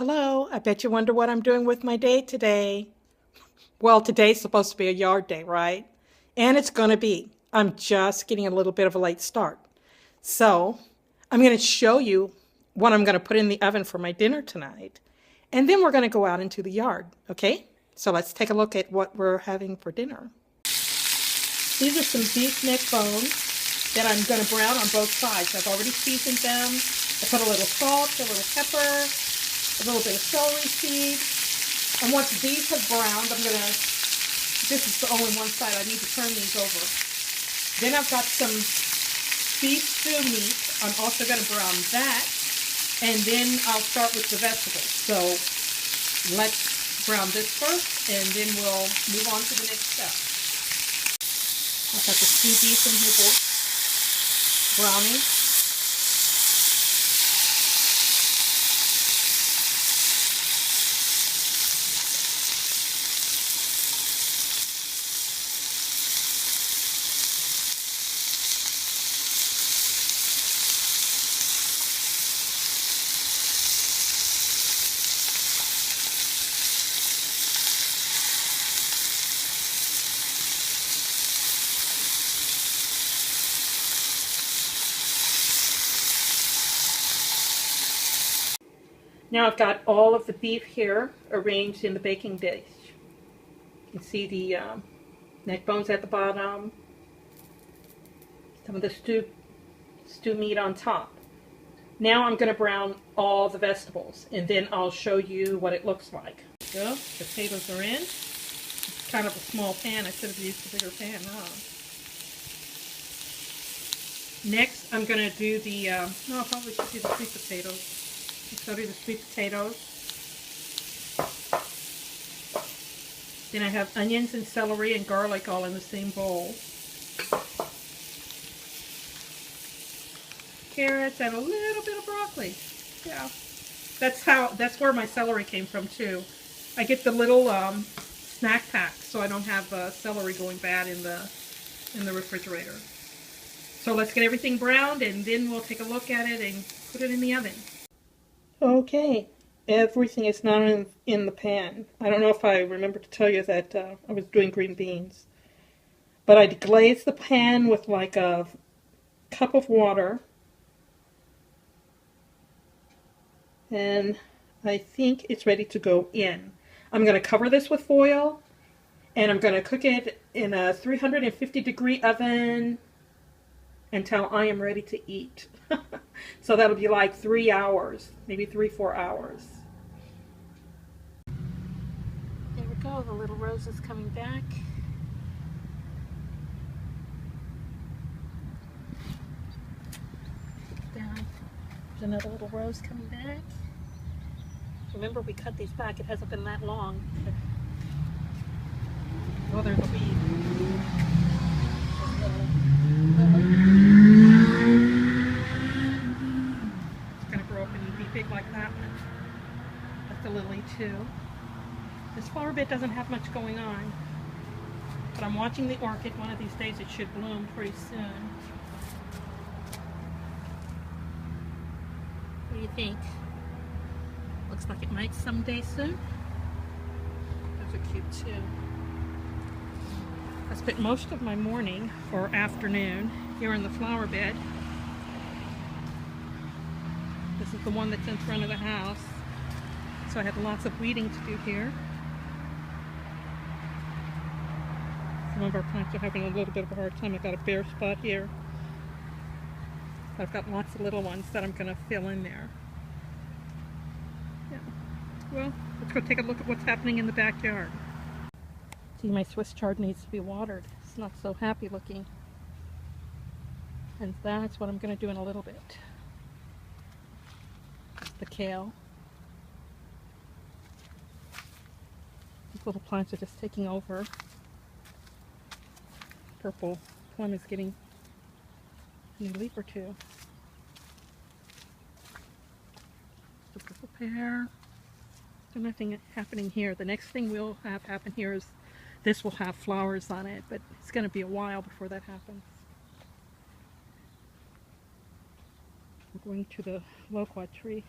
Hello, I bet you wonder what I'm doing with my day today. Well, today's supposed to be a yard day, right? And it's going to be. I'm just getting a little bit of a late start. So, I'm going to show you what I'm going to put in the oven for my dinner tonight. And then we're going to go out into the yard, okay? So let's take a look at what we're having for dinner. These are some beef neck bones that I'm going to brown on both sides. I've already seasoned them. I put a little salt, a little pepper, a little bit of celery seed. And once these have browned, this is only one side, I need to turn these over. Then I've got some beef stew meat. I'm also going to brown that. And then I'll start with the vegetables. So let's brown this first, and then we'll move on to the next step. I've got the stew beef in here browning. Now I've got all of the beef here arranged in the baking dish. You can see the neck bones at the bottom, some of the stew meat on top. Now I'm going to brown all the vegetables, and then I'll show you what it looks like. So, potatoes are in. It's kind of a small pan. I should have used a bigger pan, huh? Next, I'm going to do the, no, I probably should do the sweet potatoes. So I'll do the sweet potatoes. Then I have onions and celery and garlic all in the same bowl. Carrots and a little bit of broccoli. Yeah, that's where my celery came from too. I get the little snack pack, so I don't have celery going bad in the refrigerator. So let's get everything browned, and then we'll take a look at it and put it in the oven. Okay, everything is now in the pan. I don't know if I remember to tell you that I was doing green beans. But I glazed the pan with like a cup of water. And I think it's ready to go in. I'm going to cover this with foil, and I'm going to cook it in a 350-degree oven until I am ready to eat. So that'll be like 3 hours, maybe 3-4 hours. There we go, the little rose is coming back. Down. There's another little rose coming back. Remember, we cut these back. It hasn't been that long. Oh, there's a weed. It's going to grow up and be big like that one. That's a lily too. This flower bed doesn't have much going on, but I'm watching the orchid. One of these days it should bloom pretty soon. What do you think? Looks like it might someday soon. Those are cute too. I spent most of my morning or afternoon here in the flower bed. This is the one that's in front of the house. So I had lots of weeding to do here. Some of our plants are having a little bit of a hard time. I've got a bare spot here. I've got lots of little ones that I'm going to fill in there. Yeah. Well, let's go take a look at what's happening in the backyard. See, my Swiss chard needs to be watered. It's not so happy looking. And that's what I'm going to do in a little bit. The kale. These little plants are just taking over. Purple plum is getting a new leaf or two. The purple pear. There's nothing happening here. The next thing we'll have happen here is this will have flowers on it, but it's going to be a while before that happens. We're going to the loquat tree.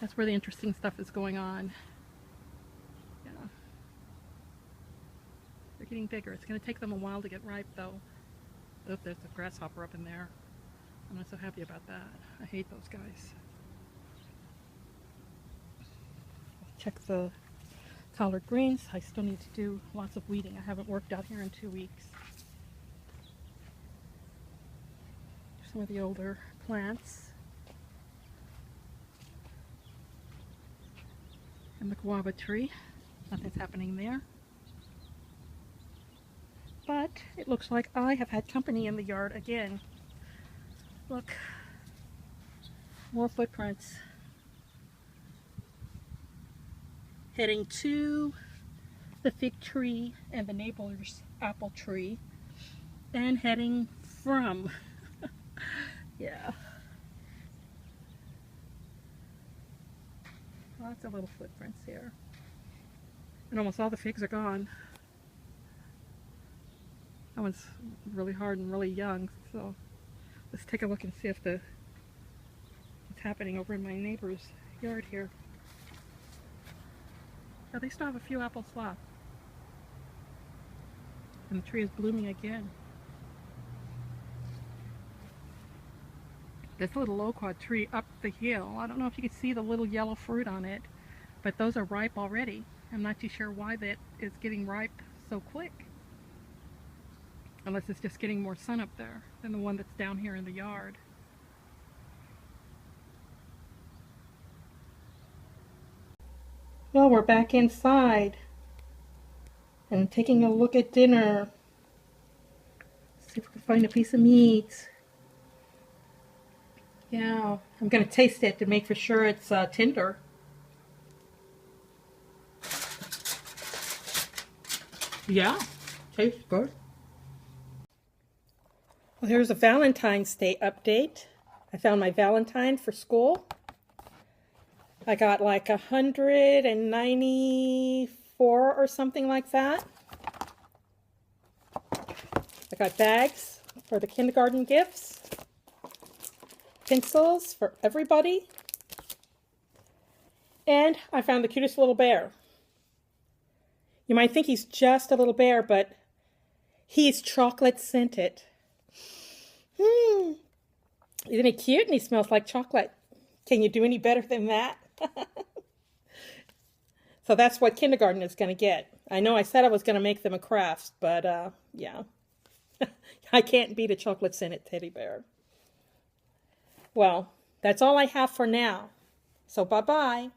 That's where the interesting stuff is going on. Yeah. They're getting bigger. It's going to take them a while to get ripe, though. Oh, there's a grasshopper up in there. I'm not so happy about that. I hate those guys. Check the collard greens. I still need to do lots of weeding. I haven't worked out here in 2 weeks. Some of the older plants. And the guava tree. Nothing's happening there. But it looks like I have had company in the yard again. Look, more footprints. Heading to the fig tree and the neighbor's apple tree, and heading from. Yeah. Lots of little footprints here. And almost all the figs are gone. That one's really hard and really young, so let's take a look and see if what's happening over in my neighbor's yard here. Yeah, they still have a few apples left. And the tree is blooming again. This little loquat tree up the hill, I don't know if you can see the little yellow fruit on it, but those are ripe already. I'm not too sure why that is getting ripe so quick. Unless it's just getting more sun up there than the one that's down here in the yard. Well, we're back inside and taking a look at dinner. See if we can find a piece of meat. Yeah, I'm going to taste it to make for sure it's tender. Yeah, tastes good. Well, here's a Valentine's Day update. I found my Valentine for school. I got like 194 or something like that. I got bags for the kindergarten gifts. Pencils for everybody. And I found the cutest little bear. You might think he's just a little bear, but he's chocolate scented. Isn't he cute? And he smells like chocolate. Can you do any better than that? So that's what kindergarten is going to get. I know I said I was going to make them a craft, but yeah. I can't beat a chocolate scented teddy bear. Well, that's all I have for now. So bye-bye.